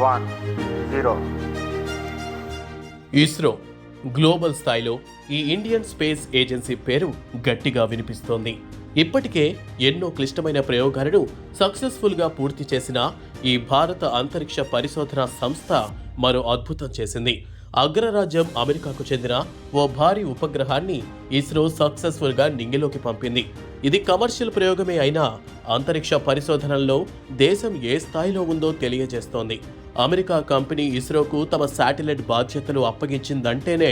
1 0. ISRO global స్థాయిలో ఈ Indian space agency పేరు గట్టిగా వినిపిస్తోంది. ఇప్పటికే ఎన్నో క్లిష్టమైన ప్రయోగాలను సక్సెస్ఫుల్గా పూర్తి చేసిన ఈ భారత అంతరిక్ష పరిశోధన సంస్థ మరో అద్భుతం చేసింది. అగ్రరాజ్యం అమెరికాకు చెందిన ఓ భారీ ఉపగ్రహాన్ని ఇస్రో సక్సెస్ఫుల్గా నింగిలోకి పంపింది. ఇది కమర్షియల్ ప్రయోగమే అయినా అంతరిక్ష పరిశోధనల్లో దేశం ఏ స్థాయిలో ఉందో తెలియజేస్తోంది. అమెరికా కంపెనీ ఇస్రోకు తమ శాటిలైట్ బాధ్యతలు అప్పగించిందంటేనే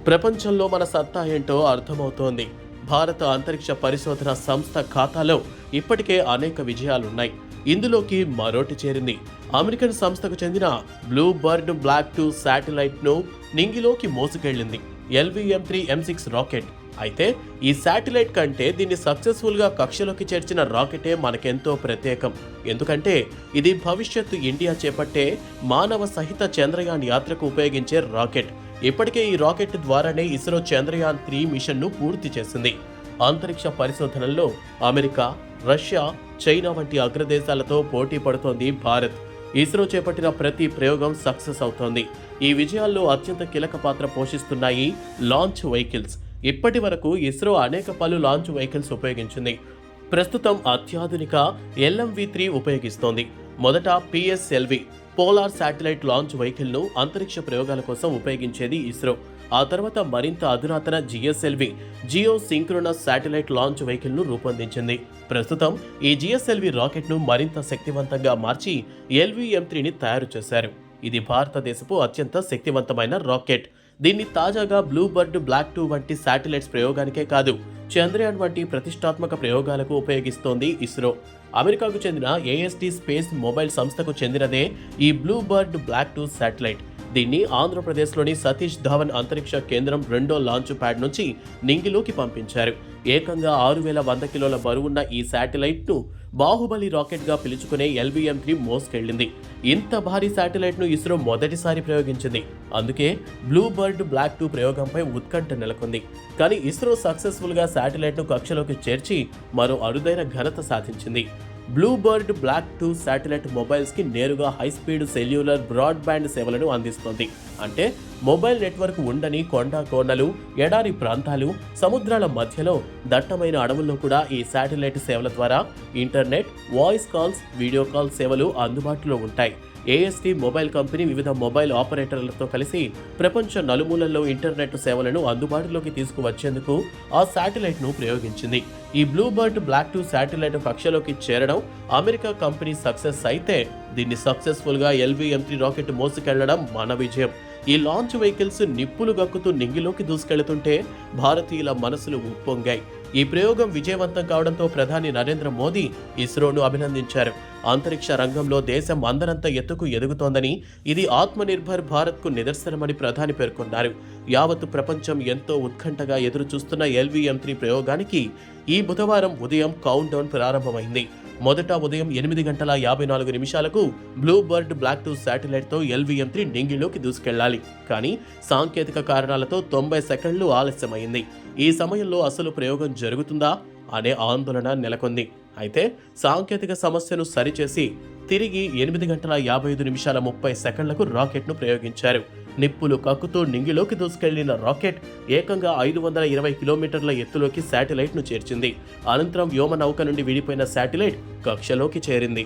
ప్రపంచంలో మన సత్తా ఏంటో అర్థమవుతోంది. భారత అంతరిక్ష పరిశోధన సంస్థ ఖాతాలో ఇప్పటికే అనేక విజయాలున్నాయి. ఇందులోకి మరోటి చేరింది. అమెరికన్ సంస్థకు చెందిన బ్లూ బర్డ్ బ్లాక్ 2 శాటిలైట్ను నింగిలోకి మోసుకెళ్లింది LVM-3 M6 రాకెట్. అయితే ఈ శాటిలైట్ కంటే దీన్ని సక్సెస్ఫుల్గా కక్షలోకి చేర్చిన రాకెటే మనకెంతో ప్రత్యేకం. ఎందుకంటే ఇది భవిష్యత్తు ఇండియా చేపట్టే మానవ సహిత చంద్రయాన్ యాత్రకు ఉపయోగించే రాకెట్. ఇప్పటికే ఈ రాకెట్ ద్వారానే ఇస్రో చంద్రయాన్ 3 మిషన్ను పూర్తి చేసింది. అంతరిక్ష పరిశోధనల్లో అమెరికా, రష్యా, చైనా వంటి అగ్రదేశాలతో పోటీ పడుతోంది భారత్. ఇస్రో చేపట్టిన ప్రతి ప్రయోగం సక్సెస్ అవుతోంది. ఈ విజయాల్లో అత్యంత కీలక పాత్ర పోషిస్తున్నాయి లాంచ్ వెహికల్స్. ఇప్పటి వరకు ఇస్రో అనేక పలు లాంచ్ వెహికల్స్ ఉపయోగించింది. ప్రస్తుతం అత్యాధునిక LMV-3 ఉపయోగిస్తోంది. మొదట PSLV పోలార్ శాటిలైట్ లాంచ్ వెహికల్ను అంతరిక్ష ప్రయోగాల కోసం ఉపయోగించేది ఇస్రో. ఆ తర్వాత మరింత అధునాతన GSLV geosynchronous satellite launch వెహికల్ను రూపొందించింది. ప్రస్తుతం ఈ GSLV రాకెట్ను మరింత శక్తివంతంగా మార్చి LVM-3ని తయారు చేశారు. ఇది భారతదేశపు అత్యంత శక్తివంతమైన రాకెట్. దీన్ని తాజాగా బ్లూ బర్డ్ బ్లాక్ 2 వంటి శాటిలైట్స్ ప్రయోగానికే కాదు, చంద్రయాన్ వంటి ప్రతిష్టాత్మక ప్రయోగాలకు ఉపయోగిస్తోంది ఇస్రో. అమెరికాకు చెందిన AST స్పేస్ మొబైల్ సంస్థకు చెందినదే ఈ బ్లూ బర్డ్ బ్లాక్ 2 శాటిలైట్. దీన్ని ఆంధ్రప్రదేశ్లోని సతీష్ ధావన్ అంతరిక్ష కేంద్రం 2వ లాంచ్ ప్యాడ్ నుంచి నింగిలోకి పంపించారు. ఏకంగా 6100 కిలోల బరువున్న ఈ శాటిలైట్ను బాహుబలి రాకెట్గా పిలుచుకునే LVM-3 మోసుకెళ్లింది. ఇంత భారీ శాటిలైట్ను ఇస్రో మొదటిసారి ప్రయోగించింది. అందుకే బ్లూ బర్డ్ బ్లాక్ 2 ప్రయోగంపై ఉత్కంఠ నెలకొంది. కానీ ఇస్రో సక్సెస్ఫుల్గా శాటిలైట్ను కక్షలోకి చేర్చి మరో అరుదైన ఘనత సాధించింది. బ్లూ బర్డ్ బ్లాక్ 2 శాటిలైట్ మొబైల్స్కి నేరుగా హైస్పీడ్ సెల్యులర్ బ్రాడ్బ్యాండ్ సేవలను అందిస్తోంది. అంటే మొబైల్ నెట్వర్క్ ఉండని కొండ కోనలు, ఎడారి ప్రాంతాలు, సముద్రాల మధ్యలో దట్టమైన అడవుల్లో కూడా ఈ శాటిలైట్ సేవల ద్వారా internet, voice calls, video call సేవలు అందుబాటులో ఉంటాయి. AST మొబైల్ కంపెనీ వివిధ మొబైల్ ఆపరేటర్లతో కలిసి ప్రపంచ నలుమూలల్లో ఇంటర్నెట్ సేవలను అందుబాటులోకి తీసుకువచ్చేందుకు ఆ శాటిలైట్ను ప్రయోగించింది. ఈ బ్లూ బర్డ్ బ్లాక్ 2 శాటిలైట్ కక్షలోకి చేరడం అమెరికా కంపెనీ సక్సెస్ అయితే, దీన్ని సక్సెస్ఫుల్గా LVM-3 రాకెట్ మోసుకెళ్లడం మన విజయం. ఈ లాంచ్ వెహికల్స్ నిప్పులు గక్కుతూ నింగిలోకి దూసుకెళ్తుంటే భారతీయుల మనసులు ఉప్పొంగాయి. ఈ ప్రయోగం విజయవంతం కావడంతో ప్రధాని నరేంద్ర మోదీ ఇస్రోను అభినందించారు. అంతరిక్ష రంగంలో దేశం అందరంత ఎత్తుకు ఎదుగుతోందని, ఇది ఆత్మనిర్భర్ భారత్కు నిదర్శనమని ప్రధాని పేర్కొన్నారు. యావత్తు ప్రపంచం ఎంతో ఉత్కంఠగా ఎదురు చూస్తున్న LVM-3 ప్రయోగానికి ఈ బుధవారం ఉదయం కౌంట్ డౌన్ ప్రారంభమైంది. మొదట ఉదయం 8:54 బ్లూ బర్డ్ బ్లాక్ 2 శాటిలైట్తో LVM-3 నింగిలోకి దూసుకెళ్లాలి. కానీ సాంకేతిక కారణాలతో 90 సెకండ్లు ఆలస్యమైంది. ఈ సమయంలో అసలు ప్రయోగం జరుగుతుందా అనే ఆందోళన నెలకొంది. అయితే సాంకేతిక సమస్యను సరిచేసి తిరిగి 8:55:30 రాకెట్ను ప్రయోగించారు. నిప్పులు కక్కుతూ నింగిలోకి దూసుకెళ్లిన రాకెట్ ఏకంగా 520 కిలోమీటర్ల ఎత్తులోకి శాటిలైట్ను చేర్చింది. అనంతరం వ్యోమనౌక నుండి విడిపోయిన శాటిలైట్ కక్షలోకి చేరింది.